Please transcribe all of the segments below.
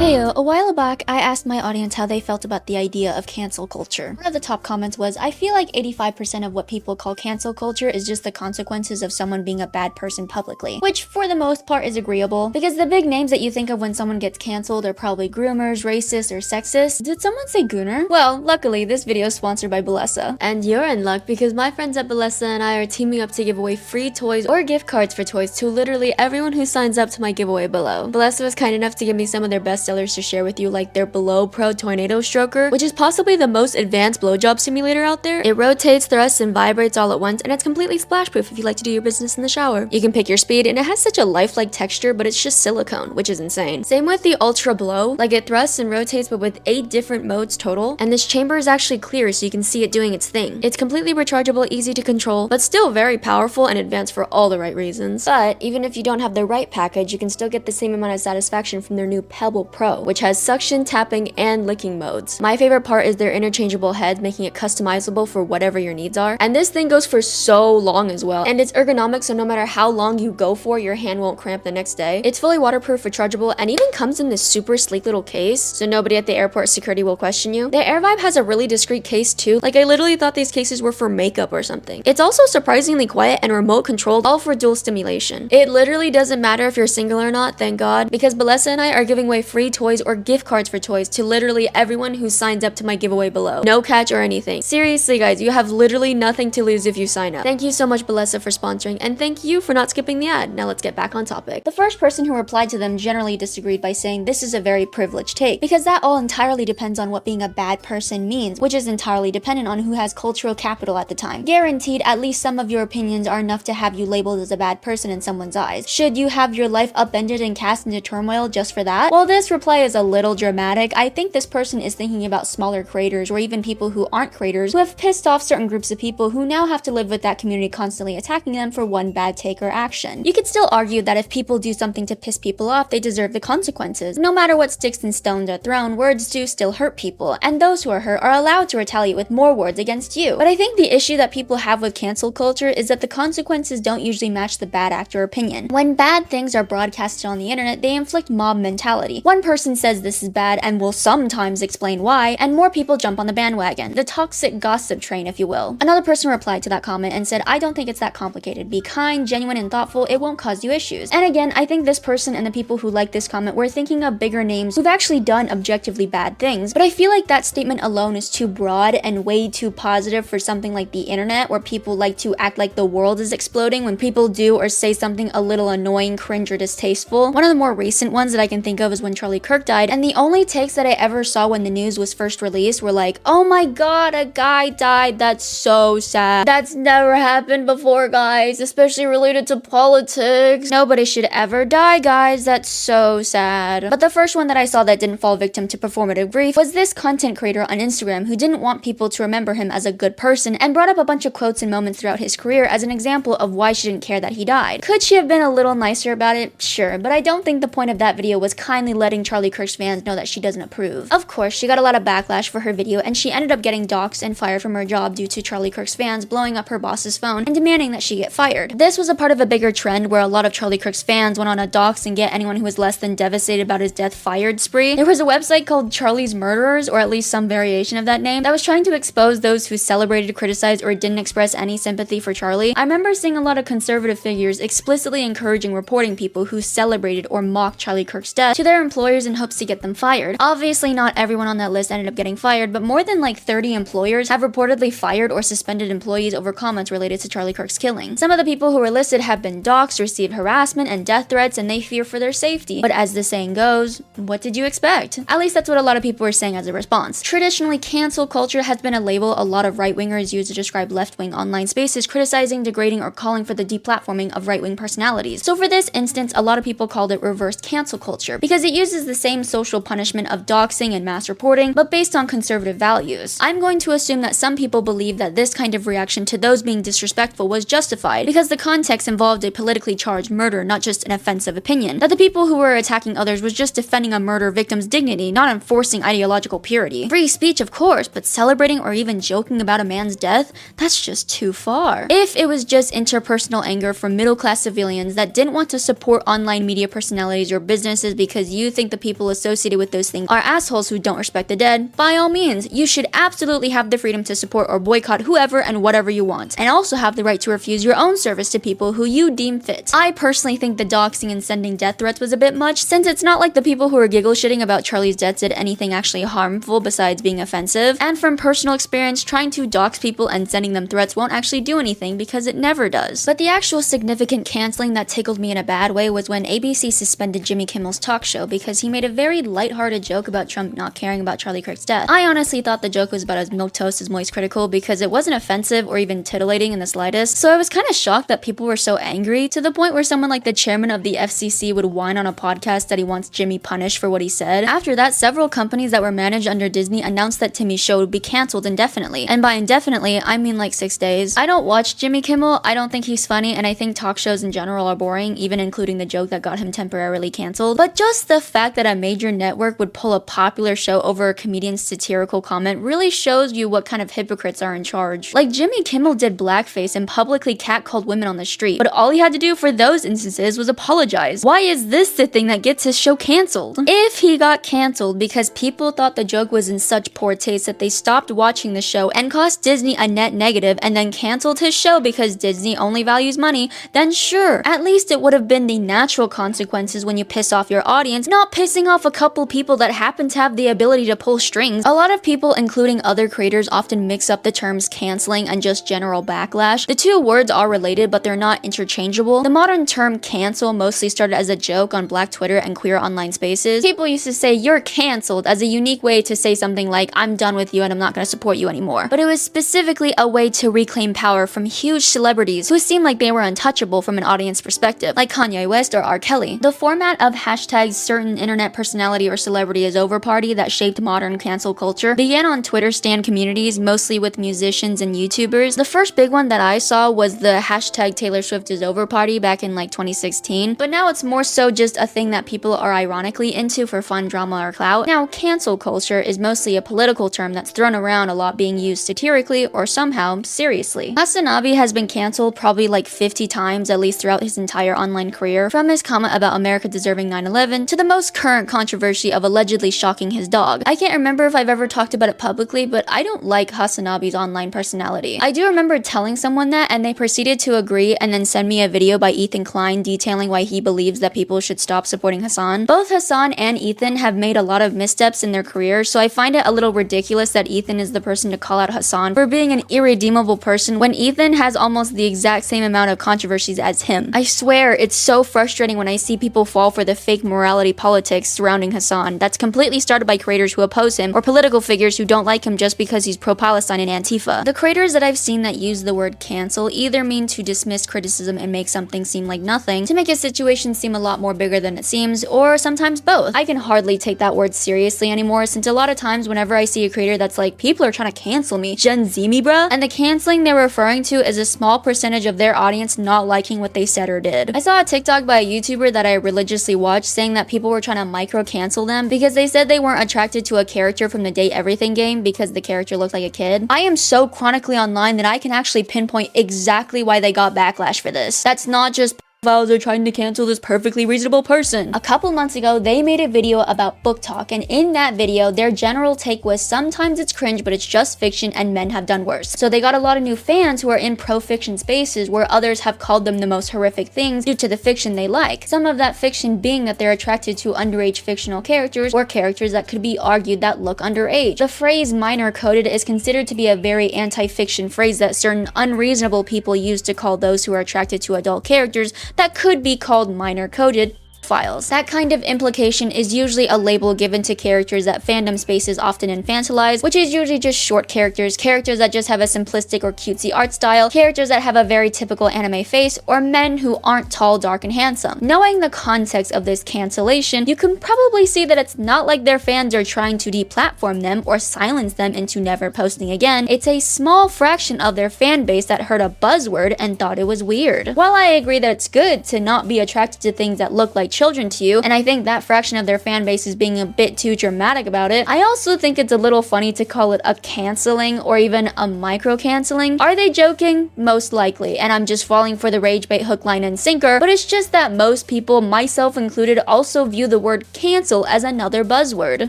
Heyo, a while back, I asked my audience how they felt about the idea of cancel culture. One of the top comments was, I feel like 85% of what people call cancel culture is just the consequences of someone being a bad person publicly, which for the most part is agreeable, because the big names that you think of when someone gets canceled are probably groomers, racist, or sexist. Did someone say gooner? Well, luckily, this video is sponsored by Bellesa. And you're in luck because my friends at Bellesa and I are teaming up to give away free toys or gift cards for toys to literally everyone who signs up to my giveaway below. Bellesa was kind enough to give me some of their best sellers to share with you, like their Below Pro Tornado Stroker, which is possibly the most advanced blowjob simulator out there. It rotates, thrusts, and vibrates all at once, and it's completely splash proof if you like to do your business in the shower. You can pick your speed, and it has such a lifelike texture, but it's just silicone, which is insane. Same with the Ultra Blow, like it thrusts and rotates but with 8 different modes total, and this chamber is actually clear so you can see it doing its thing. It's completely rechargeable, easy to control, but still very powerful and advanced for all the right reasons. But even if you don't have the right package, you can still get the same amount of satisfaction from their new Pebble Pro, which has suction, tapping, and licking modes. My favorite part is their interchangeable heads, making it customizable for whatever your needs are. And this thing goes for so long as well. And it's ergonomic, so no matter how long you go for, your hand won't cramp the next day. It's fully waterproof, rechargeable, and even comes in this super sleek little case, so nobody at the airport security will question you. The Air Vibe has a really discreet case too. Like, I literally thought these cases were for makeup or something. It's also surprisingly quiet and remote controlled, all for dual stimulation. It literally doesn't matter if you're single or not, thank God, because Bellesa and I are giving away free toys or gift cards for toys to literally everyone who signs up to my giveaway below. No catch or anything. Seriously guys, you have literally nothing to lose if you sign up. Thank you so much Bellesa for sponsoring, and thank you for not skipping the ad. Now let's get back on topic. The first person who replied to them generally disagreed by saying this is a very privileged take, because that all entirely depends on what being a bad person means, which is entirely dependent on who has cultural capital at the time. Guaranteed, at least some of your opinions are enough to have you labeled as a bad person in someone's eyes. Should you have your life upended and cast into turmoil just for that? While this reply is a little dramatic, I think this person is thinking about smaller creators or even people who aren't creators who have pissed off certain groups of people who now have to live with that community constantly attacking them for one bad take or action. You could still argue that if people do something to piss people off, they deserve the consequences. No matter what sticks and stones are thrown, words do still hurt people, and those who are hurt are allowed to retaliate with more words against you. But I think the issue that people have with cancel culture is that the consequences don't usually match the bad act or opinion. When bad things are broadcasted on the internet, they inflict mob mentality. One person says this is bad and will sometimes explain why, and more people jump on the bandwagon. The toxic gossip train, if you will. Another person replied to that comment and said, I don't think it's that complicated. Be kind, genuine, and thoughtful. It won't cause you issues. And again, I think this person and the people who like this comment were thinking of bigger names who've actually done objectively bad things, but I feel like that statement alone is too broad and way too positive for something like the internet, where people like to act like the world is exploding when people do or say something a little annoying, cringe, or distasteful. One of the more recent ones that I can think of is when Charlie Kirk died, and the only takes that I ever saw when the news was first released were like, oh my god, a guy died, that's so sad. That's never happened before, guys, especially related to politics. Nobody should ever die, guys, that's so sad. But the first one that I saw that didn't fall victim to performative grief was this content creator on Instagram who didn't want people to remember him as a good person and brought up a bunch of quotes and moments throughout his career as an example of why she didn't care that he died. Could she have been a little nicer about it? Sure, but I don't think the point of that video was kindly letting Charlie Kirk's fans know that she doesn't approve. Of course, she got a lot of backlash for her video, and she ended up getting doxxed and fired from her job due to Charlie Kirk's fans blowing up her boss's phone and demanding that she get fired. This was a part of a bigger trend where a lot of Charlie Kirk's fans went on a dox and get anyone who was less than devastated about his death fired spree. There was a website called Charlie's Murderers, or at least some variation of that name, that was trying to expose those who celebrated, criticized, or didn't express any sympathy for Charlie. I remember seeing a lot of conservative figures explicitly encouraging reporting people who celebrated or mocked Charlie Kirk's death to their employers in hopes to get them fired. Obviously, not everyone on that list ended up getting fired, but more than like 30 employers have reportedly fired or suspended employees over comments related to Charlie Kirk's killing. Some of the people who were listed have been doxxed, received harassment and death threats, and they fear for their safety. But as the saying goes, what did you expect? At least that's what a lot of people were saying as a response. Traditionally, cancel culture has been a label a lot of right-wingers use to describe left-wing online spaces criticizing, degrading, or calling for the deplatforming of right-wing personalities. So for this instance, a lot of people called it reverse cancel culture because it uses the same social punishment of doxing and mass reporting, but based on conservative values. I'm going to assume that some people believe that this kind of reaction to those being disrespectful was justified because the context involved a politically charged murder, not just an offensive opinion. That the people who were attacking others was just defending a murder victim's dignity, not enforcing ideological purity. Free speech, of course, but celebrating or even joking about a man's death? That's just too far. If it was just interpersonal anger from middle-class civilians that didn't want to support online media personalities or businesses because you think the the people associated with those things are assholes who don't respect the dead, by all means, you should absolutely have the freedom to support or boycott whoever and whatever you want, and also have the right to refuse your own service to people who you deem fit. I personally think the doxing and sending death threats was a bit much, since it's not like the people who are giggle shitting about Charlie's death did anything actually harmful besides being offensive, and from personal experience, trying to dox people and sending them threats won't actually do anything because it never does. But the actual significant canceling that tickled me in a bad way was when ABC suspended Jimmy Kimmel's talk show because he made a very lighthearted joke about Trump not caring about Charlie Kirk's death. I honestly thought the joke was about as milquetoast as moist critical because it wasn't offensive or even titillating in the slightest, so I was kind of shocked that people were so angry, to the point where someone like the chairman of the FCC would whine on a podcast that he wants Jimmy punished for what he said. After that, several companies that were managed under Disney announced that Timmy's show would be cancelled indefinitely, and by indefinitely, I mean like 6 days. I don't watch Jimmy Kimmel, I don't think he's funny, and I think talk shows in general are boring, even including the joke that got him temporarily cancelled, but just the fact that a major network would pull a popular show over a comedian's satirical comment really shows you what kind of hypocrites are in charge. Like, Jimmy Kimmel did blackface and publicly catcalled women on the street, but all he had to do for those instances was apologize. Why is this the thing that gets his show cancelled? If he got cancelled because people thought the joke was in such poor taste that they stopped watching the show and cost Disney a net negative and then cancelled his show because Disney only values money, then sure, at least it would have been the natural consequences when you piss off your audience, not pissing off a couple people that happen to have the ability to pull strings. A lot of people, including other creators, often mix up the terms canceling and just general backlash. The two words are related, but they're not interchangeable. The modern term cancel mostly started as a joke on Black Twitter and queer online spaces. People used to say you're cancelled as a unique way to say something like I'm done with you and I'm not going to support you anymore. But it was specifically a way to reclaim power from huge celebrities who seemed like they were untouchable from an audience perspective, like Kanye West or R. Kelly. The format of hashtags certain internet personality or celebrity is over party that shaped modern cancel culture began on Twitter stan communities, mostly with musicians and YouTubers. The first big one that I saw was the hashtag Taylor Swift is over party back in like 2016, but now it's more so just a thing that people are ironically into for fun, drama, or clout. Now, cancel culture is mostly a political term that's thrown around a lot, being used satirically or somehow seriously. Hasan has been canceled probably like 50 times at least throughout his entire online career, from his comment about America deserving 9/11 to the most current controversy of allegedly shocking his dog. I can't remember if I've ever talked about it publicly, but I don't like Hasan online personality. I do remember telling someone that, and they proceeded to agree and then send me a video by Ethan Klein detailing why he believes that people should stop supporting Hasan. Both Hasan and Ethan have made a lot of missteps in their careers, so I find it a little ridiculous that Ethan is the person to call out Hasan for being an irredeemable person when Ethan has almost the exact same amount of controversies as him. I swear, it's so frustrating when I see people fall for the fake morality politics surrounding Hasan that's completely started by creators who oppose him or political figures who don't like him just because he's pro-Palestine and Antifa. The creators that I've seen that use the word cancel either mean to dismiss criticism and make something seem like nothing, to make a situation seem a lot more bigger than it seems, or sometimes both. I can hardly take that word seriously anymore, since a lot of times whenever I see a creator that's like, people are trying to cancel me, Gen Z me bruh, and the canceling they're referring to is a small percentage of their audience not liking what they said or did. I saw a TikTok by a YouTuber that I religiously watch saying that people were trying to micro-cancel them because they said they weren't attracted to a character from the Date Everything game because the character looked like a kid. I am so chronically online that I can actually pinpoint exactly why they got backlash for this. That's not just pedophiles are trying to cancel this perfectly reasonable person. A couple months ago, they made a video about book talk, and in that video, their general take was sometimes it's cringe, but it's just fiction and men have done worse. So they got a lot of new fans who are in pro-fiction spaces where others have called them the most horrific things due to the fiction they like. Some of that fiction being that they're attracted to underage fictional characters or characters that could be argued that look underage. The phrase minor coded is considered to be a very anti-fiction phrase that certain unreasonable people use to call those who are attracted to adult characters that could be called minor coded files. That kind of implication is usually a label given to characters that fandom spaces often infantilize, which is usually just short characters, characters that just have a simplistic or cutesy art style, characters that have a very typical anime face, or men who aren't tall, dark, and handsome. Knowing the context of this cancellation, you can probably see that it's not like their fans are trying to deplatform them or silence them into never posting again. It's a small fraction of their fan base that heard a buzzword and thought it was weird. While I agree that it's good to not be attracted to things that look like children to you, and I think that fraction of their fan base is being a bit too dramatic about it. I also think it's a little funny to call it a canceling or even a micro-canceling. Are they joking? Most likely, and I'm just falling for the rage bait hook, line, and sinker, but it's just that most people, myself included, also view the word cancel as another buzzword.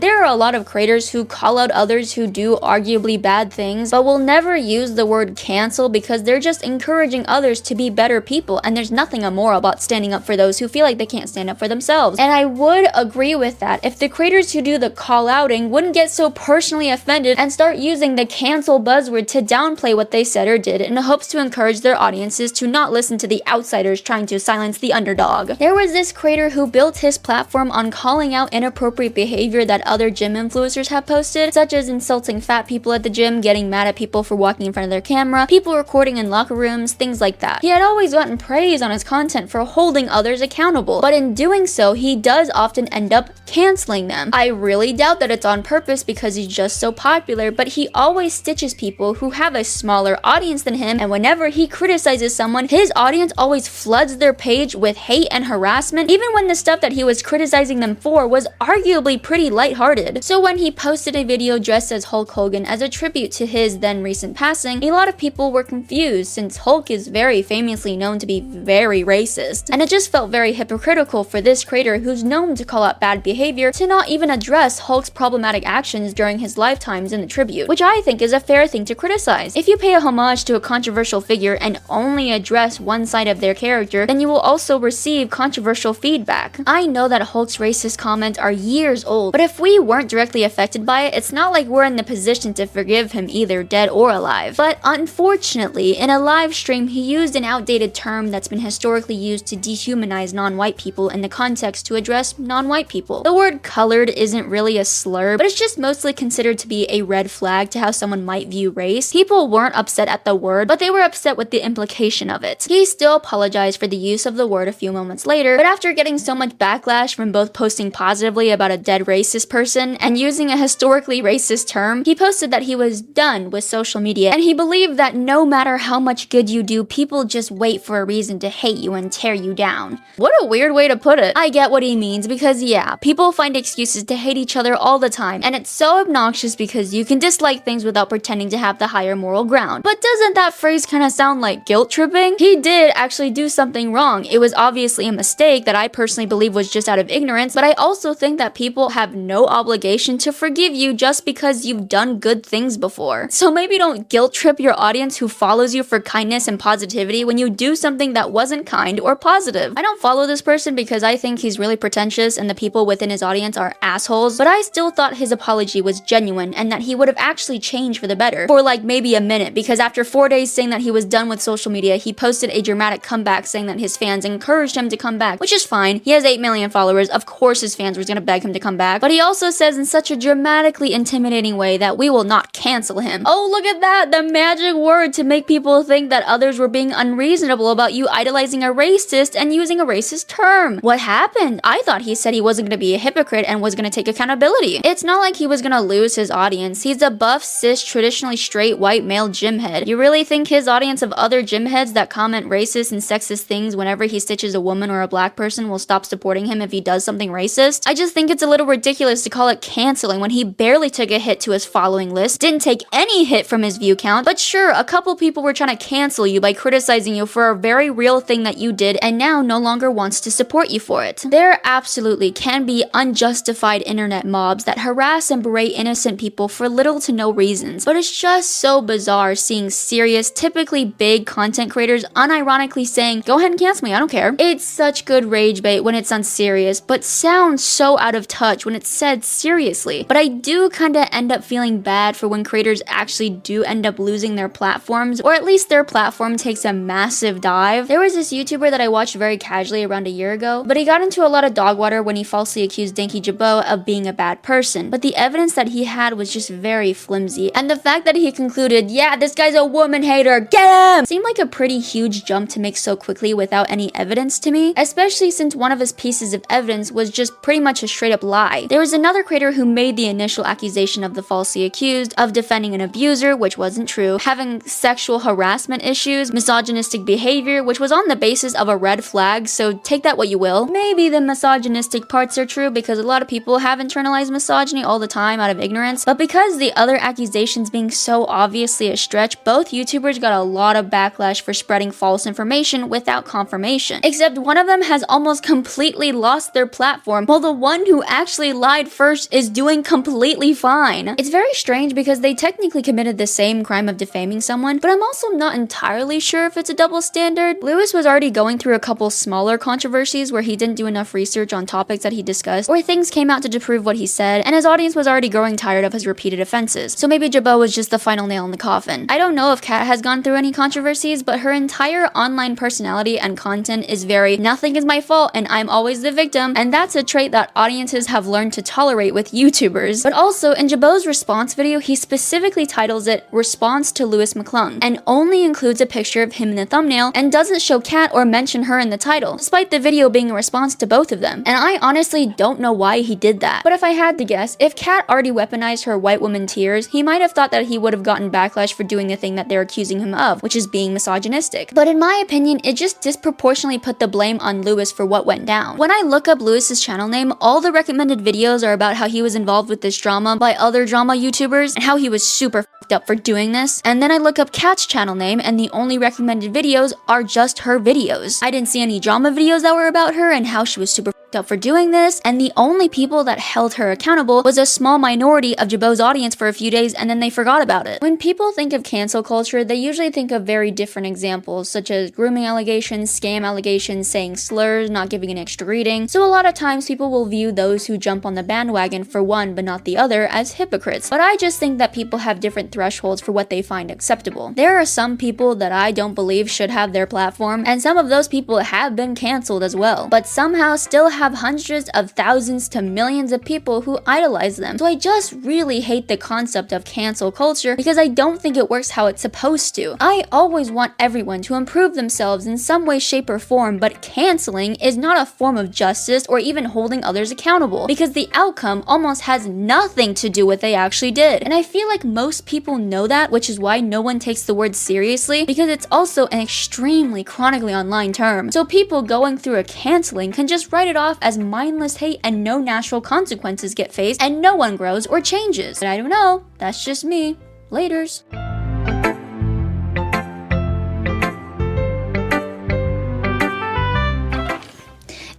There are a lot of creators who call out others who do arguably bad things, but will never use the word cancel because they're just encouraging others to be better people, and there's nothing immoral about standing up for those who feel like they can't stand up for themselves. And I would agree with that if the creators who do the call outing wouldn't get so personally offended and start using the cancel buzzword to downplay what they said or did in hopes to encourage their audiences to not listen to the outsiders trying to silence the underdog. There was this creator who built his platform on calling out inappropriate behavior that other gym influencers have posted, such as insulting fat people at the gym, getting mad at people for walking in front of their camera, people recording in locker rooms, things like that. He had always gotten praise on his content for holding others accountable, but in doing so, he does often end up canceling them. I really doubt that it's on purpose because he's just so popular, but he always stitches people who have a smaller audience than him, and whenever he criticizes someone, his audience always floods their page with hate and harassment, even when the stuff that he was criticizing them for was arguably pretty lighthearted. So when he posted a video dressed as Hulk Hogan as a tribute to his then recent passing, a lot of people were confused since Hulk is very famously known to be very racist, and it just felt very hypocritical for this creator who's known to call out bad behavior to not even address Hulk's problematic actions during his lifetimes in the tribute, which I think is a fair thing to criticize. If you pay a homage to a controversial figure and only address one side of their character, then you will also receive controversial feedback. I know that Hulk's racist comments are years old, but if we weren't directly affected by it, it's not like we're in the position to forgive him either dead or alive. But unfortunately, in a live stream, he used an outdated term that's been historically used to dehumanize non-white people in the context to address non-white people. The word colored isn't really a slur, but it's just mostly considered to be a red flag to how someone might view race. People weren't upset at the word, but they were upset with the implication of it. He still apologized for the use of the word a few moments later, but after getting so much backlash from both posting positively about a dead racist person and using a historically racist term, he posted that he was done with social media, and he believed that no matter how much good you do, people just wait for a reason to hate you and tear you down. What a weird way to put it. I get what he means because yeah, people find excuses to hate each other all the time, and it's so obnoxious because you can dislike things without pretending to have the higher moral ground. But doesn't that phrase kind of sound like guilt tripping? He did actually do something wrong. It was obviously a mistake that I personally believe was just out of ignorance, but I also think that people have no obligation to forgive you just because you've done good things before. So maybe don't guilt trip your audience who follows you for kindness and positivity when you do something that wasn't kind or positive. I don't follow this person because I think he's really pretentious and the people within his audience are assholes, but I still thought his apology was genuine and that he would have actually changed for the better for like maybe a minute, because after 4 days saying that he was done with social media, he posted a dramatic comeback saying that his fans encouraged him to come back, which is fine. He has 8 million followers. Of course his fans were gonna beg him to come back, but he also says in such a dramatically intimidating way that we will not cancel him. Oh, look at that, the magic word to make people think that others were being unreasonable about you idolizing a racist and using a racist term. What happened? I thought he said he wasn't gonna be a hypocrite and was gonna take accountability. It's not like he was gonna lose his audience. He's a buff, cis, traditionally straight white male gym head. You really think his audience of other gym heads that comment racist and sexist things whenever he stitches a woman or a black person will stop supporting him if he does something racist? I just think it's a little ridiculous to call it canceling when he barely took a hit to his following list, didn't take any hit from his view count, but sure, a couple people were trying to cancel you by criticizing you for a very real thing that you did and now no longer wants to support you for it. There absolutely can be unjustified internet mobs that harass and berate innocent people for little to no reasons, but it's just so bizarre seeing serious, typically big content creators unironically saying, go ahead and cancel me, I don't care. It's such good rage bait when it's unserious, but sounds so out of touch when it's said seriously. But I do kinda end up feeling bad for when creators actually do end up losing their platforms, or at least their platform takes a massive dive. There was this YouTuber that I watched very casually around a year ago, but he got into a lot of dog water when he falsely accused Dinky Jabot of being a bad person, but the evidence that he had was just very flimsy, and the fact that he concluded, yeah, this guy's a woman hater, get him, seemed like a pretty huge jump to make so quickly without any evidence to me, especially since one of his pieces of evidence was just pretty much a straight up lie. There was another creator who made the initial accusation of the falsely accused of defending an abuser, which wasn't true, having sexual harassment issues, misogynistic behavior, which was on the basis of a red flag, so take that what you will, will. Maybe the misogynistic parts are true because a lot of people have internalized misogyny all the time out of ignorance, but because the other accusations being so obviously a stretch, both YouTubers got a lot of backlash for spreading false information without confirmation. Except one of them has almost completely lost their platform, while the one who actually lied first is doing completely fine. It's very strange because they technically committed the same crime of defaming someone, but I'm also not entirely sure if it's a double standard. Lewis was already going through a couple smaller controversies where he didn't do enough research on topics that he discussed, or things came out to disprove what he said, and his audience was already growing tired of his repeated offenses. So maybe Jabot was just the final nail in the coffin. I don't know if Kat has gone through any controversies, but her entire online personality and content is very nothing is my fault and I'm always the victim, and that's a trait that audiences have learned to tolerate with YouTubers. But also, in Jabot's response video, he specifically titles it Response to Louis McClung, and only includes a picture of him in the thumbnail and doesn't show Kat or mention her in the title, despite the video being a response to both of them. And I honestly don't know why he did that. But if I had to guess, if Kat already weaponized her white woman tears, he might have thought that he would have gotten backlash for doing the thing that they're accusing him of, which is being misogynistic. But in my opinion, it just disproportionately put the blame on Lewis for what went down. When I look up Lewis's channel name, all the recommended videos are about how he was involved with this drama by other drama YouTubers and how he was super fucked up for doing this. And then I look up Kat's channel name and the only recommended videos are just her videos. I didn't see any drama videos that were about her and how she was super fucked up for doing this, and the only people that held her accountable was a small minority of Jabot's audience for a few days and then they forgot about it. When people think of cancel culture, they usually think of very different examples, such as grooming allegations, scam allegations, saying slurs, not giving an extra reading. So a lot of times people will view those who jump on the bandwagon for one but not the other as hypocrites. But I just think that people have different thresholds for what they find acceptable. There are some people that I don't believe should have their platform, and some of those people have been canceled as well, but somehow still have hundreds of thousands to millions of people who idolize them. So I just really hate the concept of cancel culture because I don't think it works how it's supposed to. I always want everyone to improve themselves in some way, shape, or form, but canceling is not a form of justice or even holding others accountable because the outcome almost has nothing to do with what they actually did. And I feel like most people know that, which is why no one takes the word seriously, because it's also an extremely chronically online term. So people going through a canceling can just write it off as mindless hate and no natural consequences get faced and no one grows or changes. But I don't know, that's just me. Laters.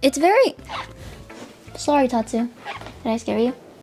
It's very... Sorry, Tatsu. Did I scare you?